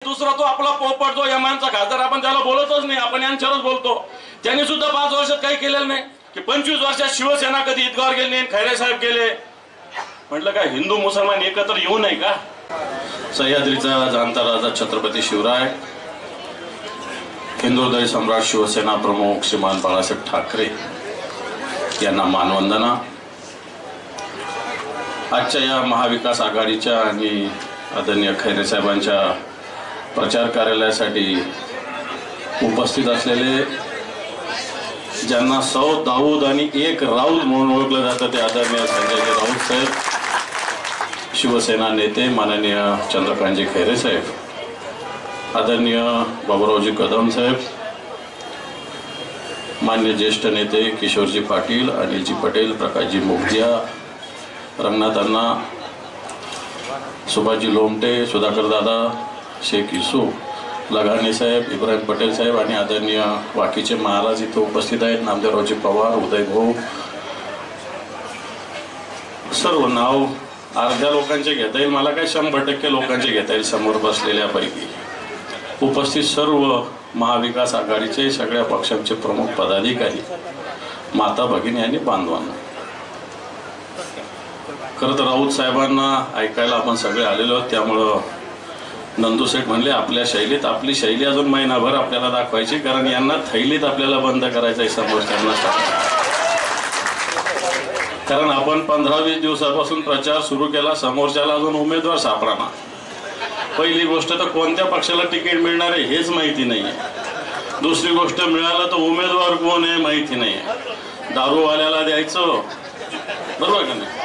दुसरा तो आपला पोपट जो एमआयएमचा खासदार, आपण त्याला बोलतच नाही, आपण यांच्यावरच बोलतो. त्यांनी सुद्धा 5 वर्षात काही केलेलं नाही की 25 वर्षात शिवसेना कधी ईदगावर गेली नाही, खैरे साहेब गेले. म्हटलं काय हिंदू मुसलमान एकत्र येऊ नये का? सह्याद्रीचा जाणता राजा छत्रपती शिवराय, हिंदुहृदय सम्राट शिवसेना प्रमुख श्रीमान बाळासाहेब ठाकरे यांना मानवंदना. आजच्या या महाविकास आघाडीच्या आणि आदरणीय खैरे साहेबांच्या प्रचार कार्यालयासाठी उपस्थित असलेले, ज्यांना सौ दाऊद आणि एक राऊत म्हणून ओळखलं जातं, ते आदरणीय संजयजी राऊत साहेब, शिवसेना नेते माननीय चंद्रकांतजी खैरे साहेब, आदरणीय बाबूरावजी कदम साहेब, मान्य ज्येष्ठ नेते किशोरजी पाटील, अनिलजी पटेल, प्रकाशजी मोगदिया, रंगनाथ अण्णा, सुभाषजी लोमटे, सुधाकर दादा, शेख युसूफ लगाने साहेब, इब्राहिम पटेल साहेब आणि आदरणीय वाकीचे महाराज इथे उपस्थित आहेत, नामदेवरावजी पवार, उदय भाऊ. सर्व नाव अर्ध्या लोकांचे घेता येईल, मला काय 100% लोकांचे घेता येईल समोर बसलेल्यापैकी. उपस्थित सर्व महाविकास आघाडीचे सगळ्या पक्षांचे प्रमुख पदाधिकारी, माता भगिनी आणि बांधवांना, खरं तर राऊत साहेबांना ऐकायला आपण सगळे आलेलो आहोत. त्यामुळं नंदूसेठ म्हणले आपल्या शैलीत, आपली शैली अजून महिनाभर आपल्याला दाखवायची, कारण यांना थैलीत आपल्याला बंद करायचं आहे समोरच्यांना. कारण आपण 15-20 दिवसापासून प्रचार सुरू केला, समोरच्याला अजून उमेदवार सापडा. पहिली गोष्ट तर कोणत्या पक्षाला तिकीट मिळणार आहे हेच माहिती नाहीये. दुसरी गोष्ट मिळालं तर उमेदवार कोण आहे माहिती नाहीये. दारूवाल्याला द्यायचं, बरोबर का नाही?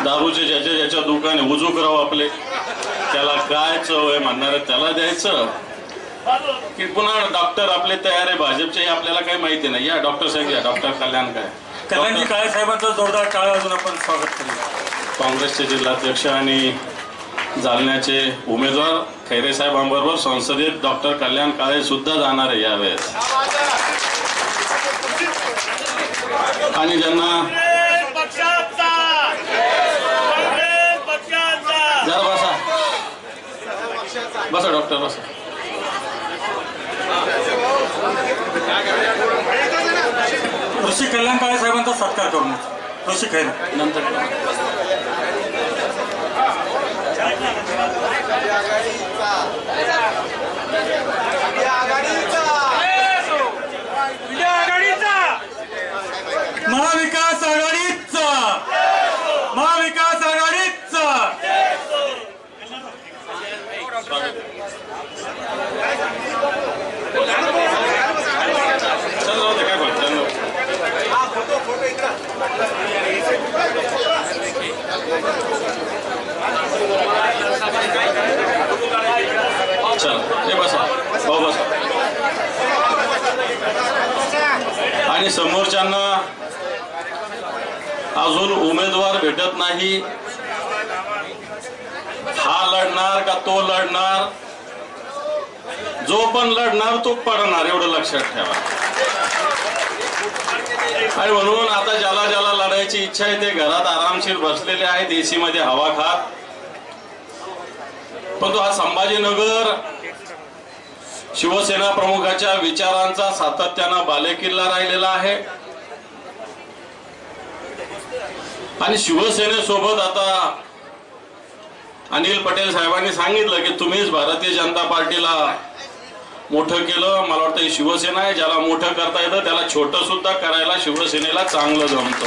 दारूचे ज्याच्या दुकान आहे, उजूक राव आपले, त्याला काय चव आहे म्हणणार त्याला द्यायचं, की पुन्हा डॉक्टर आपले तयार आहे भाजपचे हे आपल्याला काही माहिती नाही. या डॉक्टर साहेब, या डॉक्टर कल्याणजी काळे साहेबांचं जोरदार टाळ्या वाजून आपण स्वागत करूया. काँग्रेसचे जिल्हाध्यक्ष आणि जालन्याचे उमेदवार खैरे साहेबांबरोबर संसदेत डॉक्टर कल्याण काळे सुद्धा जाणार आहे यावेळेस. आणि ज्यांना जरा बसा डॉक्टर बसा. ऋषी कल्याण काळे साहेबांचा सत्कार करून ऋषी खैरे नंतर महाविकास आघाडीचा, महाविकास आघाडीचा. आणि समोरच्यांना अजून उमेदवार भेटत नाही, हा लढणार का तो लढणार, जो पण लढणार तो पडणार, एवढं लक्षात ठेवा. आणि म्हणून आता ज्याला ज्याला लढायची इच्छा आहे ते घरात आरामशीर बसलेले आहेत, एसी मध्ये हवा खात. पण तो हा संभाजीनगर शिवसेना प्रमुखाच्या विचारांचा सातत्यानं बालेकिल्ला राहिलेला आहे. आणि शिवसेनेसोबत आता अनिल पटेल साहेबांनी सांगितलं की तुम्हीच भारतीय जनता पार्टीला मोठं केलं. मला वाटतं ही शिवसेना आहे, ज्याला मोठं करता येतं त्याला छोटं सुद्धा करायला शिवसेनेला चांगलं जमतं.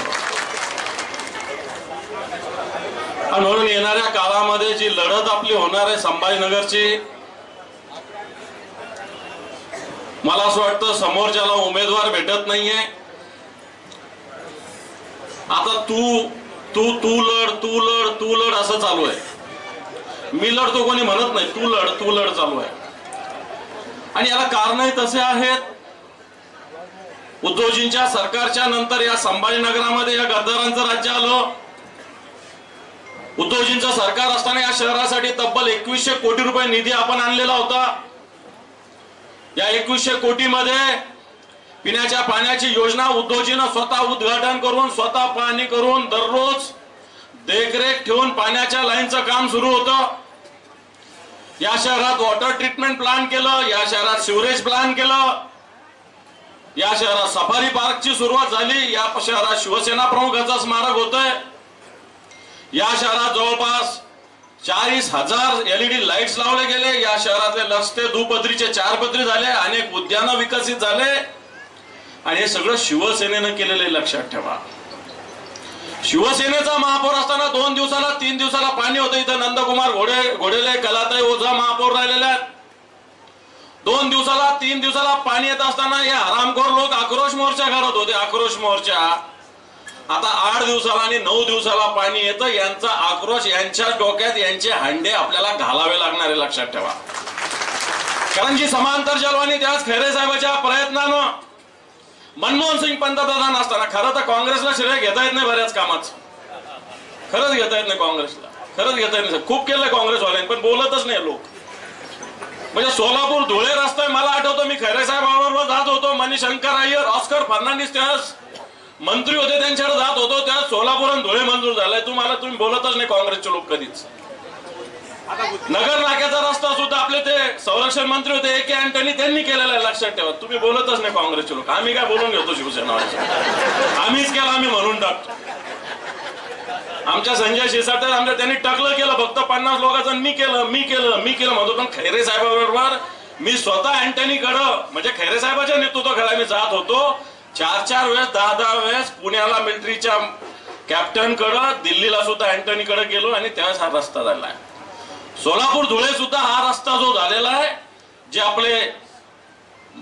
आणि म्हणून येणाऱ्या काळामध्ये जी लढत आपली होणार आहे संभाजीनगरची, मला असं वाटतं समोरच्याला उमेदवार भेटत नाहीये. आता तू तू तू लढ तू लढ तू लढ असं चालू आहे. मी लढतो कोणी म्हणत नाही, तू लढ चालू आहे. आणि याला कारणही तसे आहेत. उद्धवजींच्या सरकारच्या नंतर या संभाजीनगरामध्ये या गद्दारांचं राज्य आलं. उद्धवजींचं सरकार असताना या शहरासाठी तब्बल 2100 कोटी रुपये निधी आपण आणलेला होता. या 2100 कोटीमध्ये पिण्याच्या पाण्याची योजना उद्धवजीनं स्वतः उद्घाटन करून, स्वतः पाहणी करून, दररोज देखरेख ठेवून पाण्याच्या लाईनचं काम सुरू होतं. या शहरात वॉटर ट्रीटमेंट प्लांट केलं, या शहरात सिवरेज प्लांट केलं, या शहरात सफारी पार्कची सुरुवात झाली, या शहरात शिवसेना प्रमुखाचं स्मारक होतंय, या शहरात जवळपास 40,000 LED लाईट्स लावले गेले, या शहरातले रस्ते दुपदरीचे 4 पदरी झाले, अनेक उद्यानं विकसित झाले आणि हे सगळं शिवसेनेनं केलेले लक्षात ठेवा. शिवसेनेचा महापौर असताना 2 दिवसाला 3 दिवसाला पाणी होतं. इथं नंदकुमार घोडेले कलाताई ओझा महापौर राहिलेले आहेत. 2 दिवसाला 3 दिवसाला पाणी येत असताना हे हरामखोर लोक आक्रोश मोर्चा काढत होते. आक्रोश मोर्चा आता 8 दिवसाला आणि 9 दिवसाला पाणी येतं. यांचा आक्रोश, यांच्या डोक्यात यांचे हांडे आपल्याला घालावे लागणार आहे, लक्षात ठेवा. कारण जी समांतर जलवाणी त्याच खैरे साहेबांच्या प्रयत्नानं मनमोहन सिंग पंतप्रधान असताना, खरं तर काँग्रेसला श्रेय घेता येत नाही बऱ्याच कामाचं, खरंच घेता येत नाही काँग्रेसला, खरंच घेता येत नाही. खूप केलंय काँग्रेसवाल्यांनी पण बोलतच नाही लोक. म्हणजे सोलापूर धुळे रस्ता मला आठवतो, मी खैरे साहेबांबरोबर जात होतो, मणिशंकर अय्यर, ऑस्कर फर्नांडिस त्यावेळेस मंत्री होते, त्यांच्याकडे जात होतो. त्या सोलापूर आणि धुळे मंजूर झालाय. तुम्ही बोलतच नाही काँग्रेसचे लोक कधीच. नगर नाक्याचा रस्ता सुद्धा आपले ते संरक्षण मंत्री होते A.K. अँटनी, त्यांनी केलेला आहे, लक्षात ठेवा. तुम्ही बोलतच नाही काँग्रेसचे लोक. आम्ही काय बोलून घेतो शिवसेना, आम्हीच केलं, आम्ही म्हणून टाकतो. आमच्या संजय शिरसाट त्यांनी टकलं केलं फक्त 50 लोकांचं, मी केलं म्हणतो. पण खैरे साहेबांबरोबर मी स्वतः अँटनीकडं, म्हणजे खैरे साहेबाच्या नेतृत्वाखाली मी जात होतो. 4 वेळेस 10 वेळेस पुण्याला मिलिटरीच्या कॅप्टन कडे, दिल्लीला सुद्धा अँटनीकडे गेलो आणि त्यावेळेस हा रस्ता झालाय. सोलापूर धुळे सुद्धा हा रस्ता जो झालेला आहे, जे आपले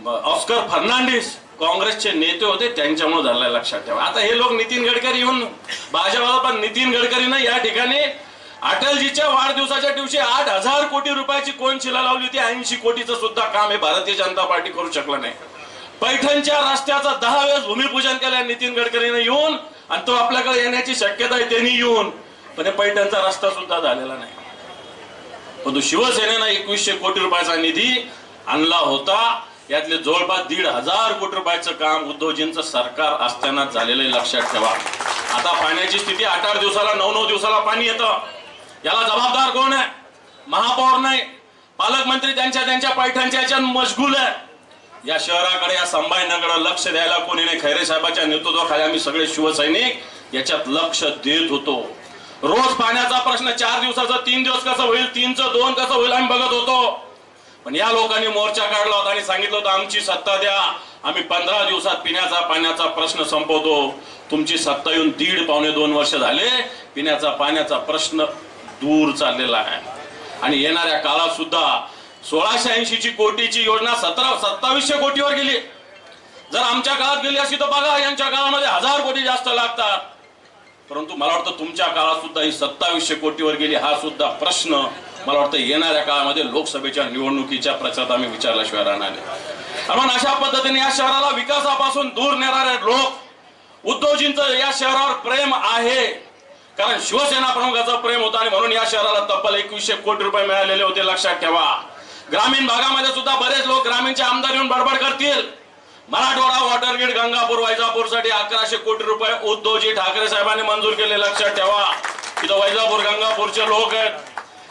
ऑस्कर फर्नांडिस काँग्रेसचे नेते होते त्यांच्यामुळे झालाय, लक्षात ठेवा. आता हे लोक नितीन गडकरी येऊन भाजपाला, पण नितीन गडकरीनं या ठिकाणी अटलजीच्या वाढदिवसाच्या दिवशी 8,000 कोटी रुपयाची कोनशिला लावली होती. 80 कोटीचं सुद्धा काम हे भारतीय जनता पार्टी करू शकलं नाही. पैठणच्या रस्त्याचं 10 वेळेस भूमिपूजन केलं नितीन गडकरीने येऊन, आणि तो आपल्याकडे येण्याची शक्यता आहे त्यांनी येऊन, पण पैठणचा रस्ता सुद्धा झालेला नाही. परंतु शिवसेनेनं 2100 कोटी रुपयाचा निधी आणला होता. यातले जवळपास 1,500 कोटी रुपयाचं काम उद्धवजींचं सरकार असताना झालेलं, लक्षात ठेवा. आता पाण्याची स्थिती 8-8 दिवसाला 9-9 दिवसाला पाणी येतं. याला जबाबदार कोण आहे? महापौर नाही, पालकमंत्री त्यांच्या पैठणच्या याच्यात मशगूल आहे. या शहराकडे, या संभाजीनगरकडे लक्ष द्यायला कोणी नाही. खैरे साहेबांच्या नेतृत्वाखाली आम्ही सगळे शिवसैनिक याच्यात लक्ष देत होतो. रोज पाण्याचा प्रश्न 4 दिवसाचा 3 दिवस कसं होईल, 3चं 2 कसं होईल आम्ही बघत होतो. पण या लोकांनी मोर्चा काढला होता आणि सांगितलं होतं आमची सत्ता द्या, आम्ही 15 दिवसात पिण्याचा पाण्याचा प्रश्न संपवतो. तुमची सत्ता येऊन 1.5-2 वर्ष झाले, पिण्याचा पाण्याचा प्रश्न दूर चाललेला आहे. आणि येणाऱ्या काळात सुद्धा 1680 कोटीची योजना 2700 कोटीवर गेली. जर आमच्या काळात गेली असती तर बघा, यांच्या काळामध्ये 1000 कोटी जास्त लागतात. परंतु मला वाटतं तुमच्या काळात सुद्धा ही 2700 कोटीवर गेली. हा सुद्धा प्रश्न मला वाटतं येणाऱ्या काळामध्ये लोकसभेच्या निवडणुकीच्या प्रचारात आम्ही विचारल्याशिवाय राहणार नाही. म्हणून अशा पद्धतीने या शहराला विकासापासून दूर नेणारे लोक, उद्धवजींचं या शहरावर प्रेम आहे, कारण शिवसेना प्रमुखाचं प्रेम होतं आणि म्हणून या शहराला तब्बल 2100 कोटी रुपये मिळालेले होते, लक्षात ठेवा. ग्रामीण भागामध्ये सुद्धा बरेच लोक ग्रामीणचे आमदार येऊन बडबड करतील. मराठवाडा वॉटरगेट गंगापूर वैजापूर साठी 1100 कोटी रुपये उद्धवजी ठाकरे साहेबांनी मंजूर केले, लक्षात ठेवा. तिथं वैजापूर गंगापूरचे लोक आहेत.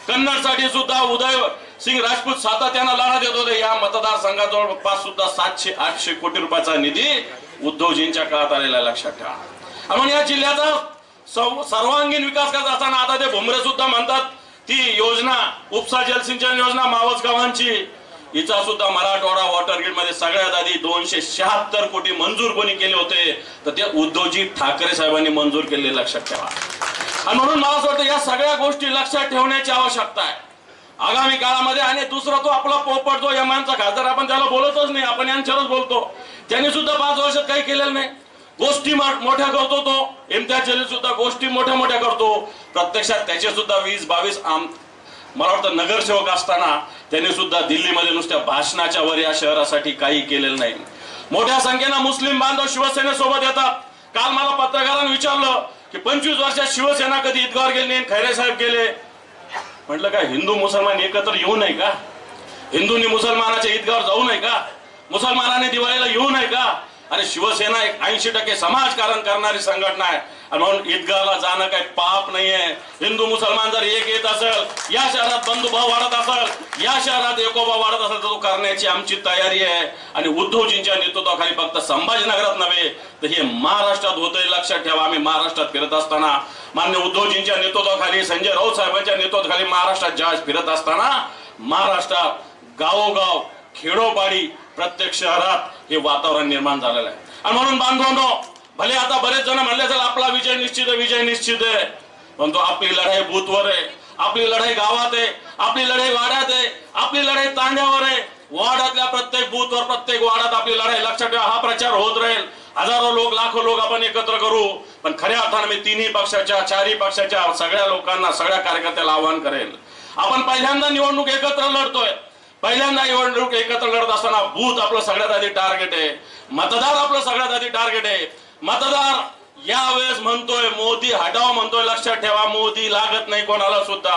कन्नड साठी सुद्धा उदय सिंग राजपूत सातत्यानं लढा देत होते. या मतदारसंघात जवळपास सुद्धा 700-800 कोटी रुपयाचा निधी उद्धवजींच्या काळात आलेला, लक्षात ठेवा. म्हणून या जिल्ह्याचा सर्वांगीण विकास करत असताना आता ते भुमरे सुद्धा म्हणतात ती योजना, उपसा जलसिंचन योजना मावस गावांची, हिचा सुद्धा मराठवाडा वॉटरगेट मध्ये सगळ्यात आधी 276 कोटी मंजूर कोणी केले होते, तर ते उद्धवजी ठाकरे साहेबांनी मंजूर केले, लक्षात ठेवा. आणि म्हणून मला असं वाटतं या सगळ्या गोष्टी लक्षात ठेवण्याची आवश्यकता आहे आगामी काळामध्ये. आणि दुसरा तो आपला पोपट जो यमानचा खासदार, आपण त्याला बोलतच नाही, आपण यांच्यावरच बोलतो. त्यांनी सुद्धा 5 वर्षात काही केलेलं नाही. गोष्टी मोठ्या करतो तो, इम्तियाज जलील सुद्धा गोष्टी मोठ्या करतो. प्रत्यक्षात त्याचे सुद्धा 20-22 मला वाटतं नगरसेवक असताना त्यांनी सुद्धा दिल्लीमध्ये नुसत्या भाषणाच्या वर या शहरासाठी काही केलेलं नाही. मोठ्या संख्येनं मुस्लिम बांधव शिवसेनेसोबत येतात. काल मला पत्रकारांनी विचारलं की 25 वर्षात शिवसेना कधी ईदगावर गेली नाही, खैरे साहेब गेले. म्हटलं काय हिंदू मुसलमान एकत्र येऊ नये का? हिंदूंनी मुसलमानाच्या ईदगावर जाऊ नये का? मुसलमानांनी दिवाळीला येऊ नये का? आणि शिवसेना एक 80% समाजकारण करणारी संघटना आहे आणि म्हणून ईदगाहला जाणं काही पाप नाहीये. हिंदू मुसलमान जर एक येत असेल, या शहरात बंधुभाव वाढत असेल, या शहरात एकोबा वाढत असेल, तर तो करण्याची आमची तयारी आहे. आणि उद्धवजींच्या नेतृत्वाखाली फक्त संभाजीनगरात नव्हे तर हे महाराष्ट्रात होतंय. लक्षात ठेवा, आम्ही महाराष्ट्रात फिरत असताना मान्य उद्धवजींच्या नेतृत्वाखाली, संजय राऊत साहेबांच्या नेतृत्वाखाली महाराष्ट्रात ज्यावेळेस फिरत असताना महाराष्ट्रात गावोगाव खेडोपाडी प्रत्येक शहरात हे वातावरण निर्माण झालेलं आहे. आणि म्हणून बांधवांनो, भले आता बरेच जण म्हणले तर आपला विजय निश्चित आहे, विजय निश्चित आहे, परंतु आपली लढाई बूथवर आहे, आपली लढाई गावात आहे, आपली लढाई वाड्यात आहे, आपली लढाई तांड्यावर आहे. वाड्यातल्या प्रत्येक बूथवर, प्रत्येक वाड्यात आपली लढाई. लक्षात ठेवा, हा प्रचार होत राहील. हजारो लोक, लाखो लोक आपण एकत्र करू. पण खऱ्या अर्थाने मी तिन्ही पक्षाच्या, चारही पक्षाच्या सगळ्या लोकांना, सगळ्या कार्यकर्त्याला आवाहन करेल, आपण पहिल्यांदा निवडणूक एकत्र लढतोय. पहिल्यांदा निवडणूक एकत्र लढत असताना बूथ आपलं सगळ्यात आधी टार्गेट आहे, मतदार आपलं सगळ्यात आधी टार्गेट आहे. मतदार यावेळेस म्हणतोय मोदी हटाव म्हणतोय. लक्षात ठेवा, मोदी लागत नाही कोणाला सुद्धा.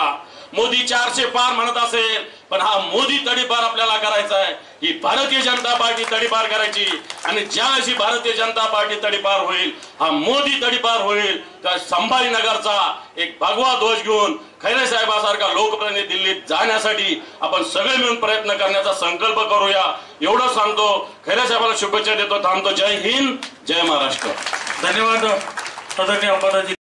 मोदी 400 पार म्हणत असेल, पण हा मोदी तडीपार आपल्याला करायचा आहे. ही भारतीय जनता पार्टी तडीपार करायची. आणि ज्यावेळेस ही भारतीय जनता पार्टी तडीपार होईल, हा मोदी तडीपार होईल, तर संभाजीनगरचा एक भगवा ध्वज घेऊन खैरे साहेबासारखा लोकप्रतिनिधी दिल्लीत जाण्यासाठी आपण सगळे मिळून प्रयत्न करण्याचा संकल्प करूया. एवढं सांगतो. खैरे साहेबांना शुभेच्छा देतो. थांबतो. जय हिंद, जय महाराष्ट्र. धन्यवाद आदरणीय अंबादासजी.